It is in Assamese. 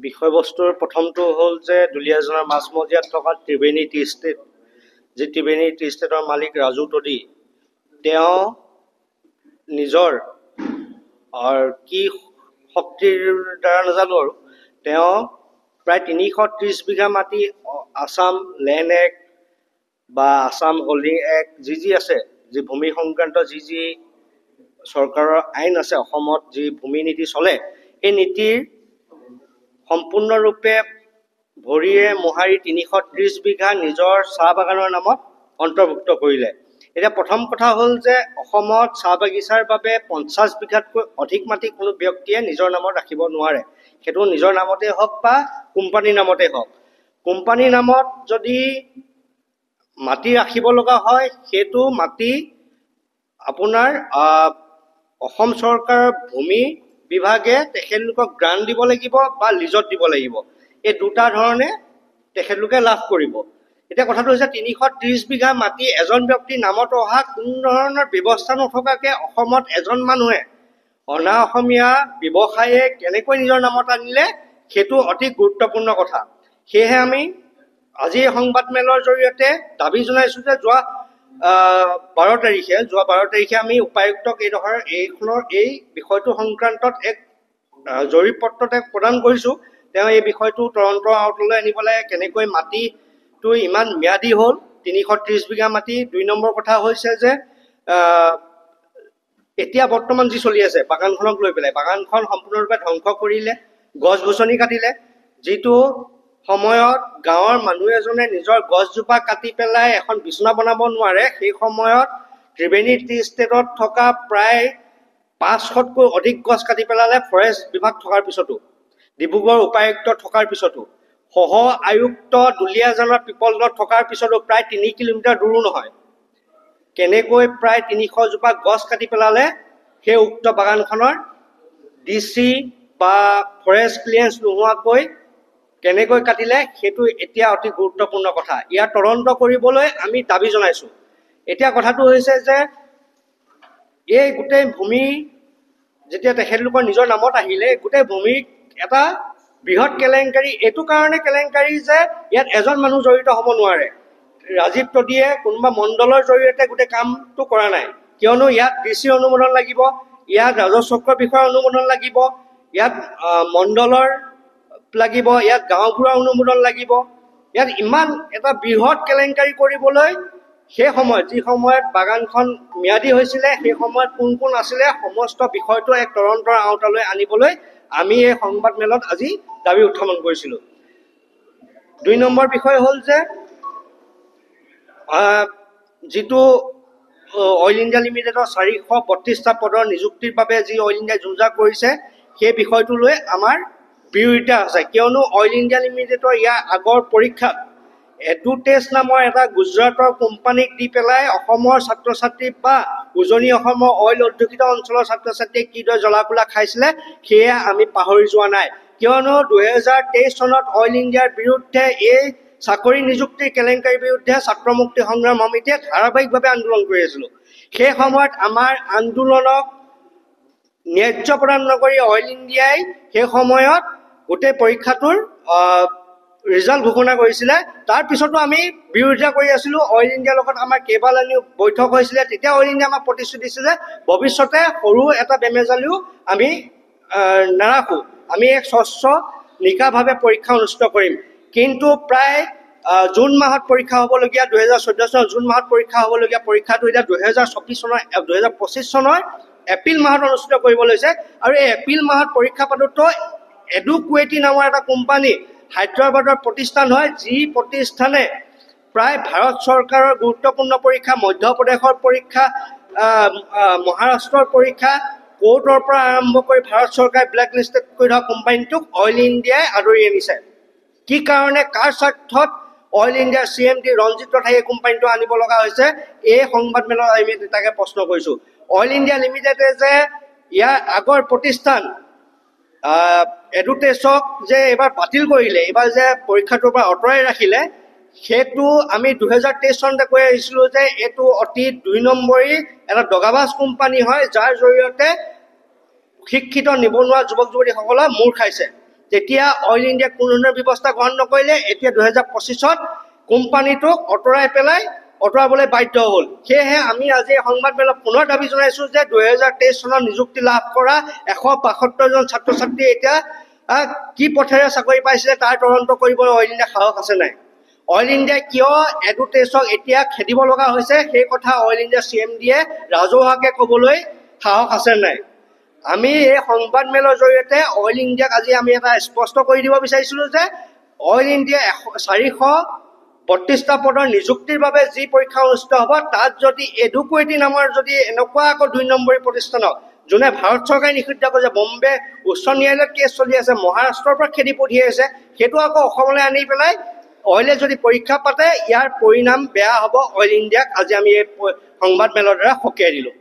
বিষয়বস্তুৰ প্ৰথমটো হ'ল যে দুলীয়াজানৰ মাজমজিয়াত থকা ত্ৰিবেণী টি ষ্টেট, যি ত্ৰিবেণী টি ষ্টেটৰ মালিক ৰাজু তদী, তেওঁ নিজৰ কি শক্তিৰ দ্বাৰা নাজানো আৰু তেওঁ প্ৰায় ৩৩০ বিঘা মাটি আছাম লেণ্ড এক্ট বা আছাম হোল্ডিং এক্ট যি আছে, যি ভূমি সংক্ৰান্ত যি চৰকাৰৰ আইন আছে, অসমত যি ভূমি নীতি চলে, এই নীতিৰ সম্পূৰ্ণৰূপে ভৰিয়ে মোহাৰি ৩৩০ বিঘা নিজৰ চাহ বাগানৰ নামত অন্তৰ্ভুক্ত কৰিলে। এতিয়া প্ৰথম কথা হ'ল যে অসমত চাহ বাগিচাৰ বাবে ৫০ বিঘাতকৈ অধিক মাটি কোনো ব্যক্তিয়ে নিজৰ নামত ৰাখিব নোৱাৰে। সেইটো নিজৰ নামতে হওক বা কোম্পানীৰ নামতে হওক। কোম্পানীৰ নামত যদি মাটি ৰাখিব লগা হয়, সেইটো মাটি আপোনাৰ অসম চৰকাৰৰ ভূমি বিভাগে তেখেতলোকক গ্ৰাণ্ট দিব লাগিব বা লিজত দিব লাগিব। এই দুটা ধৰণে তেখেতলোকে লাভ কৰিব। এতিয়া কথাটো হৈছে ৩৩০ বিঘা মাটি এজন ব্যক্তিৰ নামত অহা কোনো ধৰণৰ ব্যৱস্থা নথকাকে অসমত এজন মানুহে অনা অসমীয়া ব্যৱসায়ে কেনেকৈ নিজৰ নামত আনিলে, সেইটো অতি গুৰুত্বপূৰ্ণ কথা। সেয়েহে আমি আজি এই সংবাদমেলৰ জৰিয়তে দাবী জনাইছো যে যোৱা ১২ তাৰিখে আমি উপায়ুক্তক এই বিষয়টো সংক্ৰান্তত এক জৰীপ পত্ৰ প্ৰদান কৰিছোঁ। তেওঁ এই বিষয়টো তদন্তৰ আওতালৈ আনিবলৈ কেনেকৈ মাটিটো ইমান ম্যাদী হ'ল ৩৩০ বিঘা মাটি। ২ নম্বৰ কথা হৈছে যে এতিয়া বৰ্তমান যি চলি আছে বাগানখনক লৈ পেলাই, বাগানখন সম্পূৰ্ণৰূপে ধ্বংস কৰিলে, গছ গছনি কাটিলে। যিটো সময়ত গাঁৱৰ মানুহ এজনে নিজৰ গছজোপা কাটি পেলাই এখন বিচনা বনাব নোৱাৰে, সেই সময়ত ত্ৰিবেণী টি ষ্টেটত থকা প্ৰায় ৫০০তকৈ অধিক গছ কাটি পেলালে ফৰেষ্ট বিভাগ থকাৰ পিছতো, ডিব্ৰুগড় উপায়ুক্ত থকাৰ পিছতো, সহ আয়ুক্ত দুলীয়াজানৰ পিপলগড় থকাৰ পিছতো, প্ৰায় ৩ কিলোমিটাৰ দূৰো নহয়। কেনেকৈ প্ৰায় ৩০০ জোপা গছ কাটি পেলালে সেই উক্ত বাগানখনৰ DC বা ফৰেষ্ট ক্লিয়াৰেঞ্চ নোহোৱাকৈ কেনেকৈ কাটিলে, সেইটো এতিয়া অতি গুৰুত্বপূৰ্ণ কথা। ইয়াৰ তদন্ত কৰিবলৈ আমি দাবী জনাইছোঁ। এতিয়া কথাটো হৈছে যে এই গোটেই ভূমি যেতিয়া তেখেতলোকৰ নিজৰ নামত আহিলে, গোটেই ভূমিৰ এটা বৃহৎ কেলেংকাৰী। এইটো কাৰণে কেলেংকাৰী যে ইয়াত এজন মানুহ জড়িত হ'ব নোৱাৰে। ৰাজীৱ তদীয়ে কোনোবা মণ্ডলৰ জৰিয়তে গোটেই কামটো কৰা নাই, কিয়নো ইয়াত DC অনুমোদন লাগিব, ইয়াত ৰাজচক্ৰ বিষয়ৰ অনুমোদন লাগিব, ইয়াত মণ্ডলৰ লাগিব, ইয়াত গাঁওবুঢ়াৰ অনুমোদন লাগিব। ইয়াত ইমান এটা বৃহৎ কেলেংকাৰী কৰিবলৈ সেই সময়ত যি সময়ত বাগানখন ম্যাদী হৈছিলে, সেই সময়ত কোন কোন আছিলে, সমস্ত বিষয়টো এক তদন্তৰ আওতালৈ আনিবলৈ আমি এই সংবাদমেলত আজি দাবী উত্থাপন কৰিছিলোঁ। ২ নম্বৰ বিষয় হ'ল যে যিটো অইল ইণ্ডিয়া লিমিটেডৰ ৪৩২টা পদৰ নিযুক্তিৰ বাবে যি অইল ইণ্ডিয়াই যুঁজা কৰিছে, সেই বিষয়টো লৈ আমাৰ বিৰোধিতা আছে। কিয়নো অইল ইণ্ডিয়া লিমিটেডৰ ইয়াৰ আগৰ পৰীক্ষাত এডুটেষ্ট নামৰ এটা গুজৰাটৰ কোম্পানীক দি পেলাই অসমৰ ছাত্ৰ ছাত্ৰী বা উজনি অসমৰ অইল অধ্যুষিত অঞ্চলৰ ছাত্ৰ ছাত্ৰীয়ে কিদৰে জ্বলা-পোলা খাইছিলে, সেয়া আমি পাহৰি যোৱা নাই। কিয়নো ২০২৩ চনত অইল ইণ্ডিয়াৰ বিৰুদ্ধে এই চাকৰি নিযুক্তিৰ কেলেংকাৰীৰ বিৰুদ্ধে ছাত্ৰ মুক্তি সংগ্ৰাম সমিতিয়ে ধাৰাবাহিকভাৱে আন্দোলন কৰি আছিলোঁ। সেই সময়ত আমাৰ আন্দোলনক ন্যায্য প্ৰদান নকৰি অইল ইণ্ডিয়াই সেই সময়ত গোটেই পৰীক্ষাটোৰ ৰিজাল্ট ঘোষণা কৰিছিলে। তাৰ পিছতো আমি বিৰোধিতা কৰি আছিলোঁ। অইল ইণ্ডিয়াৰ লগত আমাৰ কেইবালানিও বৈঠক হৈছিলে। তেতিয়া অইল ইণ্ডিয়া আমাক প্ৰতিশ্ৰুতি দিছিলে ভৱিষ্যতে সৰু এটা বেমেজালিও আমি নাৰাখোঁ, আমি এক স্বচ্ছ নিকাভাৱে পৰীক্ষা অনুষ্ঠিত কৰিম। কিন্তু প্ৰায় জুন মাহত পৰীক্ষা হ'বলগীয়া, ২০১৪ চনৰ জুন মাহত পৰীক্ষা হ'বলগীয়া পৰীক্ষাটো এতিয়া ২০২৫ চনৰ এপ্ৰিল মাহত অনুষ্ঠিত কৰিব লৈছে। আৰু এই এপ্ৰিল মাহত পৰীক্ষা পাতোঁতে এডুকুৱেটি নামৰ এটা কোম্পানী হায়দৰাবাদৰ প্ৰতিষ্ঠান হয়, যি প্ৰতিষ্ঠানে প্ৰায় ভাৰত চৰকাৰৰ গুৰুত্বপূৰ্ণ পৰীক্ষা, মধ্যপ্ৰদেশৰ পৰীক্ষা, মহাৰাষ্ট্ৰৰ পৰীক্ষা, কোৰ্টৰ পৰা আৰম্ভ কৰি ভাৰত চৰকাৰে ব্লেক লিষ্টেড কৰি থকা কোম্পানীটোক অইল ইণ্ডিয়াই আদৰি আনিছে। কি কাৰণে, কাৰ স্বাৰ্থত অইল ইণ্ডিয়াৰ CMD ৰঞ্জিত ৰথাই এই কোম্পানীটো আনিব লগা হৈছে, এই সংবাদমেলত আমি তাকে প্ৰশ্ন কৰিছোঁ। অইল ইণ্ডিয়া লিমিটেডে যে ইয়াৰ আগৰ প্ৰতিষ্ঠান এডুটেষ্টক যে এইবাৰ বাতিল কৰিলে, এইবাৰ যে পৰীক্ষাটোৰ পৰা আঁতৰাই ৰাখিলে, সেইটো আমি ২০২৩ চনতে কৈ আহিছিলোঁ যে এইটো অতি ২ নম্বৰী এটা দগাবাজ কোম্পানী হয়, যাৰ জৰিয়তে শিক্ষিত নিবনুৱা যুৱক যুৱতীসকলে মূৰ খাইছে। তেতিয়া অইল ইণ্ডিয়াই কোনো ধৰণৰ ব্যৱস্থা গ্ৰহণ নকৰিলে। এতিয়া 2025-ত কোম্পানীটোক আঁতৰাবলৈ বাধ্য হ'ল। সেয়েহে আমি আজি সংবাদমেলত পুনৰ দাবী জনাইছোঁ যে 2023 চনত নিযুক্তি লাভ কৰা 172 জন ছাত্ৰ ছাত্ৰীয়ে এতিয়া কি পথেৰে চাকৰি পাইছিলে তাৰ তদন্ত কৰিবলৈ অইল ইণ্ডিয়াৰ সাহস আছে নাই? অইল ইণ্ডিয়াই কিয় এডুটেছক এতিয়া খেদিব লগা হৈছে সেই কথা অইল ইণ্ডিয়াৰ CMD-য়ে ৰাজহুৱাকৈ ক'বলৈ সাহস আছে নাই? আমি এই সংবাদমেলৰ জৰিয়তে অইল ইণ্ডিয়াক আজি আমি এটা স্পষ্ট কৰি দিব বিচাৰিছিলোঁ যে অইল ইণ্ডিয়াই 432টা পদৰ নিযুক্তিৰ বাবে যি পৰীক্ষা অনুষ্ঠিত হ'ব, তাত যদি এডুকুৱেটি নামৰ যদি এনেকুৱা আকৌ 2 নম্বৰী প্ৰতিষ্ঠানক যোনে ভাৰত চৰকাৰে নিষিদ্ধ কৰিছে, বম্বে উচ্চ ন্যায়ালয়ত কেছ চলি আছে, মহাৰাষ্ট্ৰৰ পৰা খেদি পঠিয়াইছে, সেইটো আকৌ অসমলৈ আনি পেলাই অইলে যদি পৰীক্ষা পাতে, ইয়াৰ পৰিণাম বেয়া হ'ব অইল ইণ্ডিয়াক আজি আমি এই সংবাদমেলৰ দ্বাৰা সকীয়াই দিলোঁ।